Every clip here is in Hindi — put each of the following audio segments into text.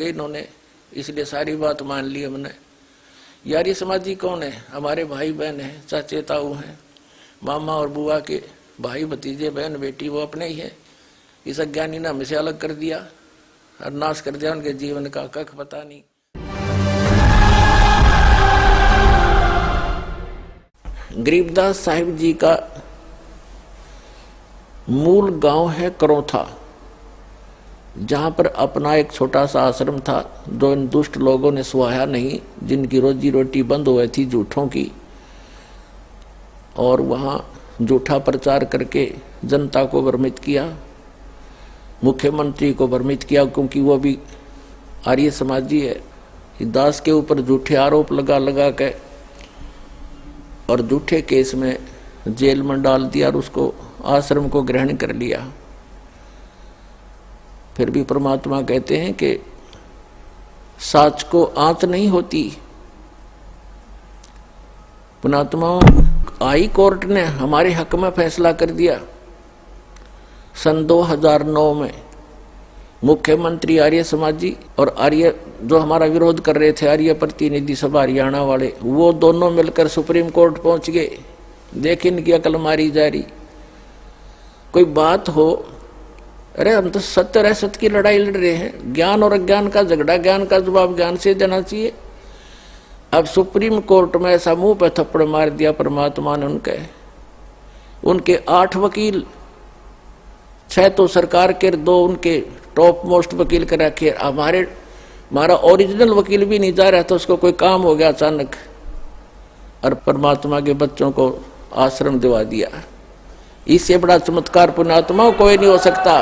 के इन्होंने, इसलिए सारी बात मान ली हमने। यारी समाजी कौन है? हमारे भाई बहन हैं, चाचे ताऊ हैं, मामा और बुआ के भाई भतीजे बहन बेटी, वो अपने ही है। इस अज्ञानी ने हमसे अलग कर दिया और नाश कर दिया उनके जीवन का, कख पता नहीं। गरीबदास साहिब जी का मूल गांव है करौथा, जहां पर अपना एक छोटा सा आश्रम था जो इन दुष्ट लोगों ने सुहाया नहीं, जिनकी रोजी रोटी बंद हुई थी झूठों की, और वहां झूठा प्रचार करके जनता को भ्रमित किया, मुख्यमंत्री को भ्रमित किया, क्योंकि वो भी आर्य समाजी है। दास के ऊपर झूठे आरोप लगा लगा के और झूठे केस में जेल में डाल दिया और उसको आश्रम को ग्रहण कर लिया। फिर भी परमात्मा कहते हैं कि साच को आंच नहीं होती। पुणात्मा हाई कोर्ट ने हमारे हक में फैसला कर दिया। सन 2009 में मुख्यमंत्री आर्य समाजी और आर्य जो हमारा विरोध कर रहे थे, आर्य प्रतिनिधि सभा हरियाणा वाले, वो दोनों मिलकर सुप्रीम कोर्ट पहुंच गए। देख इनकी अकल मारी जा रही। कोई बात हो, अरे हम तो सत्य और असत्य की लड़ाई लड़ रहे हैं, ज्ञान और अज्ञान का झगड़ा, ज्ञान का जवाब ज्ञान से देना चाहिए। अब सुप्रीम कोर्ट में ऐसा मुंह पे थप्पड़ मार दिया परमात्मा ने उनके 8 वकील, 6 तो सरकार के, 2 उनके टॉप मोस्ट वकील कर रखे। हमारा ओरिजिनल वकील भी नहीं जा रहा था, उसको कोई काम हो गया अचानक, और परमात्मा के बच्चों को आश्रम दिवा दिया। इससे बड़ा चमत्कार पुण्यात्मा कोई नहीं हो सकता।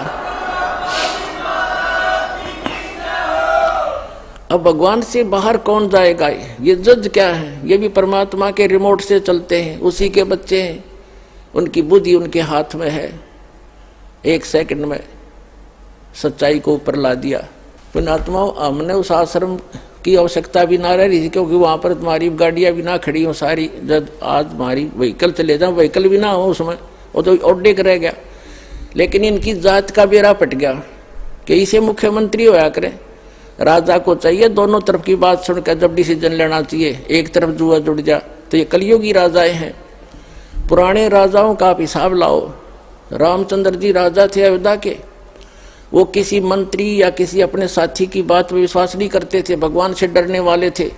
अब भगवान से बाहर कौन जाएगा? ये जज क्या है? ये भी परमात्मा के रिमोट से चलते हैं, उसी के बच्चे हैं, उनकी बुद्धि उनके हाथ में है। 1 सेकंड में सच्चाई को ऊपर ला दिया। पुण्यात्मा हमने उस आश्रम की आवश्यकता भी ना रही, क्योंकि वहां पर तुम्हारी गाड़ियां भी ना खड़ी हो सारी। जब आज हमारी व्हीकल चले जाओ, व्हीकल भी ना हो उसमें, वो तो ऑड्डिक रह गया। लेकिन इनकी जात का बेड़ा पट गया कि इसे मुख्यमंत्री होया करें। राजा को चाहिए दोनों तरफ की बात सुनकर जब डिसीजन लेना चाहिए। एक तरफ जुआ जुड़ जा, तो ये कलयुगी राजाएं हैं। पुराने राजाओं का आप हिसाब लाओ। रामचंद्र जी राजा थे अयोध्या के, वो किसी मंत्री या किसी अपने साथी की बात में विश्वास नहीं करते थे, भगवान से डरने वाले थे।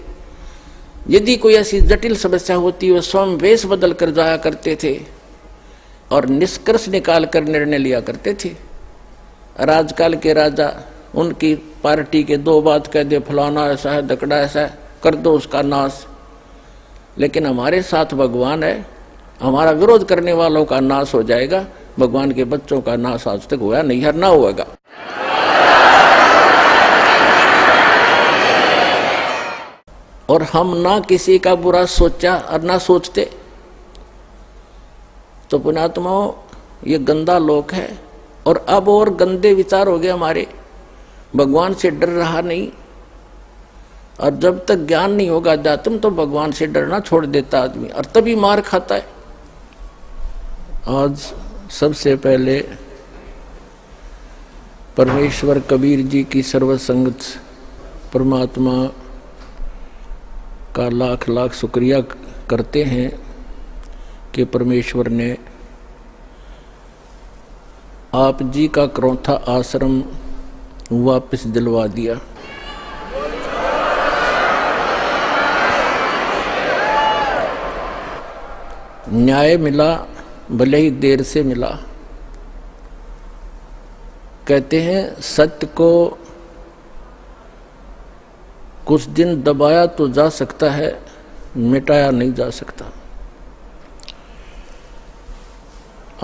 यदि कोई ऐसी जटिल समस्या होती, वो स्वयं वेश बदल कर जाया करते थे और निष्कर्ष निकाल कर निर्णय लिया करते थे। राजकाल के राजा उनकी पार्टी के 2 बात कह दे, फलाना ऐसा है, दकड़ा ऐसा है, कर दो उसका नाश। लेकिन हमारे साथ भगवान है, हमारा विरोध करने वालों का नाश हो जाएगा। भगवान के बच्चों का नाश आज तक हुआ नहीं, हर ना होगा। और हम ना किसी का बुरा सोचा और ना सोचते। तो पुण्यात्माओं, ये गंदा लोक है, और अब और गंदे विचार हो गए हमारे। भगवान से डर रहा नहीं, और जब तक ज्ञान नहीं होगा अध्यात्म, तो भगवान से डरना छोड़ देता आदमी, और तभी मार खाता है। आज सबसे पहले परमेश्वर कबीर जी की सर्वसंगत परमात्मा का लाख लाख शुक्रिया करते हैं कि परमेश्वर ने आप जी का करौथा आश्रम वापस दिलवा दिया। न्याय मिला, भले ही देर से मिला। कहते हैं सत्य को कुछ दिन दबाया तो जा सकता है, मिटाया नहीं जा सकता।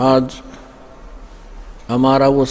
आज हमारा वो